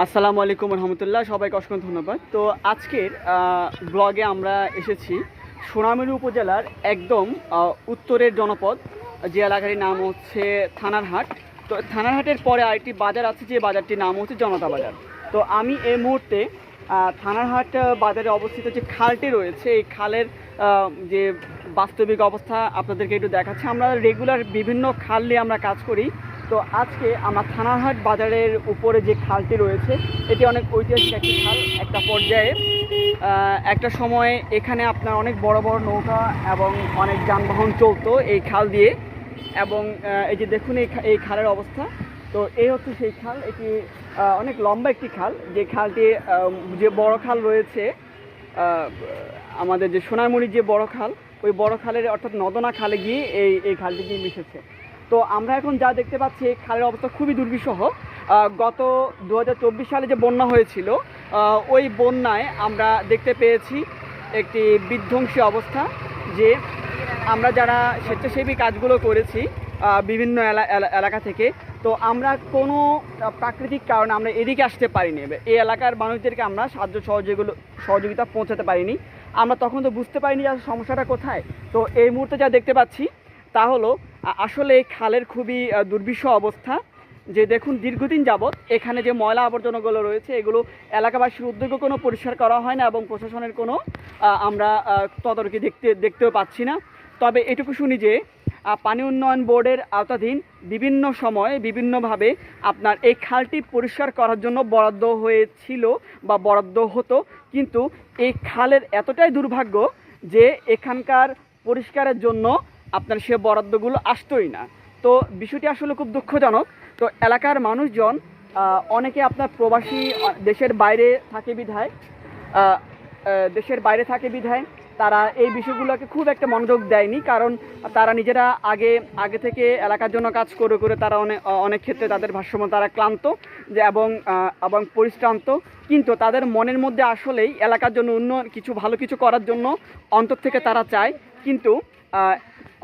আসসালামু আলাইকুম রহমতুল্লাহ, সবাইকে অসংখ্য ধন্যবাদ। তো আজকের ব্লগে আমরা এসেছি সোনামুড়ি উপজেলার একদম উত্তরের জনপদ, যে এলাকাটির নাম হচ্ছে থানারহাট। তো থানারহাটের পরে আরেকটি বাজার আছে, যে বাজারটির নাম হচ্ছে জনতা বাজার। তো আমি এই মুহূর্তে থানারহাট বাজারে অবস্থিত যে খালটি রয়েছে, এই খালের যে বাস্তবিক অবস্থা আপনাদেরকে একটু দেখাচ্ছি। আমরা রেগুলার বিভিন্ন খাল নিয়ে আমরা কাজ করি। তো আজকে আমরা থানারহাট বাজারের উপরে যে খালটি রয়েছে, এটি অনেক ঐতিহাসিক একটি খাল। একটা পর্যায়ে একটা সময় এখানে আপনার অনেক বড় বড় নৌকা এবং অনেক যানবাহন চলতো এই খাল দিয়ে। এবং এই যে দেখুন এই খালের অবস্থা। তো এই হচ্ছে সেই খাল। এটি অনেক লম্বা একটি খাল, যে খালটি যে বড় খাল রয়েছে আমাদের যে সোনারমুড়ির যে বড় খাল, ওই বড় খালের অর্থাৎ নদনা খালে গিয়ে এই খালটি গিয়ে মিশেছে। তো আমরা এখন যা দেখতে পাচ্ছি, খালের অবস্থা খুবই দুর্বিষহ। গত 2024 সালে যে বন্যা হয়েছিল, ওই বন্যায় আমরা দেখতে পেয়েছি একটি বিধ্বংসী অবস্থা। যে আমরা যারা স্বেচ্ছাসেবী কাজগুলো করেছি বিভিন্ন এলাকা থেকে, তো আমরা কোনো প্রাকৃতিক কারণে আমরা এদিকে আসতে পারিনি। এই এলাকার মানুষদেরকে আমরা সাহায্য সহযোগিতা পৌঁছাতে পারিনি। আমরা তখন তো বুঝতে পারিনি যে সমস্যাটা কোথায়। তো এই মুহূর্তে যা দেখতে পাচ্ছি তা হলো আসলে এই খালের খুবই দুর্বিষহ অবস্থা। যে দেখুন, দীর্ঘদিন যাবৎ এখানে যে ময়লা আবর্জনাগুলো রয়েছে, এগুলো এলাকাবাসীর উদ্যোগে কোনো পরিষ্কার করা হয় না এবং প্রশাসনের কোনো আমরা তদারকি দেখতেও পাচ্ছি না। তবে এটুকু শুনি যে পানি উন্নয়ন বোর্ডের আওতাধীন বিভিন্ন সময় বিভিন্নভাবে আপনার এই খালটি পরিষ্কার করার জন্য বরাদ্দ হয়েছিল বা বরাদ্দ হতো, কিন্তু এই খালের এতটাই দুর্ভাগ্য যে এখানকার পরিষ্কারের জন্য আপনার সে বরাদ্দগুলো আসতোই না। তো বিষয়টি আসলে খুব দুঃখজনক। তো এলাকার মানুষজন অনেকে আপনার প্রবাসী, দেশের বাইরে থাকে বিধায় তারা এই বিষয়গুলোকে খুব একটা মনোযোগ দেয়নি। কারণ তারা নিজেরা আগে থেকে এলাকার জন্য কাজ করে করে তারা অনেক ক্ষেত্রে তাদের ভারসাম্য তারা ক্লান্ত এবং পরিশ্রান্ত। কিন্তু তাদের মনের মধ্যে আসলেই এলাকার জন্য কিছু ভালো কিছু করার জন্য অন্তর থেকে তারা চায়, কিন্তু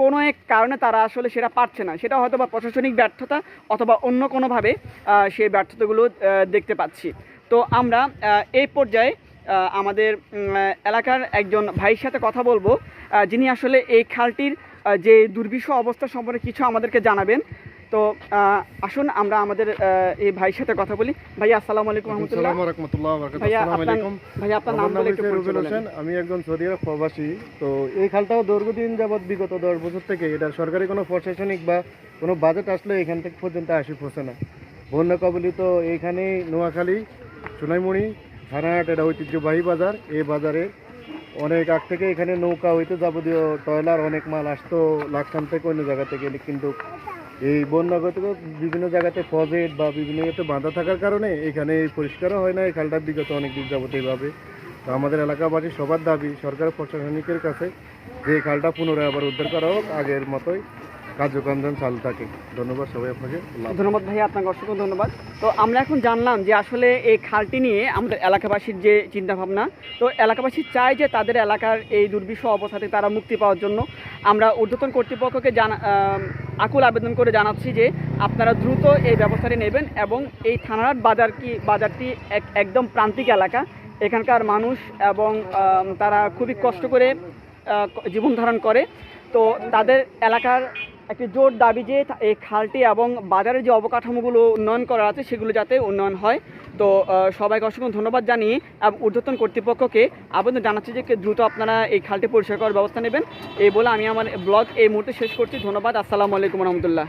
কোনো এক কারণে তারা আসলে সেটা পারছে না। সেটা হয়তো বা প্রশাসনিক ব্যর্থতা অথবা অন্য কোনোভাবে সেই ব্যর্থতাগুলো দেখতে পাচ্ছি। তো আমরা এই পর্যায়ে আমাদের এলাকার একজন ভাইয়ের সাথে কথা বলবো, যিনি আসলে এই খালটির যে দুর্বিষহ অবস্থা সম্পর্কে কিছু আমাদেরকে জানাবেন। তো আসুন আমরা আমাদের এই ভাইয়ের সাথে কথা বলি। ভাইয়া আসসালামু আলাইকুম রহমতুল্লাহ। ভাইয়া আপনার নাম বলে একটু পরিচয় বলেন। আমি একজন সৌদি আরব প্রবাসী। তো এই খালটাও দীর্ঘদিন যাবৎ বিগত 10 বছর থেকে এটা সরকারি কোনো প্রশাসনিক বা কোনো বাজেট আসলে এখান থেকে পর্যন্ত আসি পৌঁছে না। বন্যা কবলিত এইখানে নোয়াখালী সোনাইমুড়ি থানাহাট, এটা ঐতিহ্যবাহী বাজার। এই বাজারে অনেক আগ থেকে এখানে নৌকা হইতে যাবতীয় টয়লার অনেক মাল আসতো লাকসাম থেকে অন্য জায়গা থেকে। কিন্তু এই বন্যাগত বিভিন্ন জায়গাতে প্রজেক্ট বা বিভিন্ন ইয়েতে বাঁধা থাকার কারণে এখানে পরিষ্কারও হয় না। এই খালটা বিগত অনেক দিন যাবত এইভাবে। তো আমাদের এলাকাবাসী সবার দাবি সরকার প্রশাসনিকের কাছে যে এই খালটা পুনরায় আবার উদ্ধার করা হোক, আগের মতোই কার্যক্রম যেন চালু থাকে। ধন্যবাদ সবাই আপনাকে। ধন্যবাদ ভাইয়া, আপনাকে অসংখ্য ধন্যবাদ। তো আমরা এখন জানলাম যে আসলে এই খালটি নিয়ে আমাদের এলাকাবাসীর যে চিন্তাভাবনা। তো এলাকাবাসী চায় যে তাদের এলাকার এই দুর্বিষহ অবস্থা থেকে তারা মুক্তি পাওয়ার জন্য আমরা ঊর্ধ্বতন কর্তৃপক্ষকে আকুল আবেদন করে জানাচ্ছি যে আপনারা দ্রুত এই ব্যবস্থাটি নেবেন। এবং এই থানারহাট বাজারটি একদম প্রান্তিক এলাকা। এখানকার মানুষ এবং তারা খুবই কষ্ট করে জীবন ধারণ করে। তো তাদের এলাকার একটি জোর দাবি যে এই খালটি এবং বাজারের যে অবকাঠামোগুলো উন্নয়ন করা আছে সেগুলো যাতে উন্নয়ন হয়। তো সবাইকে অসংখ্য ধন্যবাদ জানিয়ে ঊর্ধ্বতন কর্তৃপক্ষকে আবেদন জানাচ্ছি যে দ্রুত আপনারা এই খালটি পরিষ্কার করার ব্যবস্থা নেবেন। এই বলে আমি আমার ব্লগ এই মুহূর্তে শেষ করছি। ধন্যবাদ। আসসালামু আলাইকুম রহমতুল্লাহ।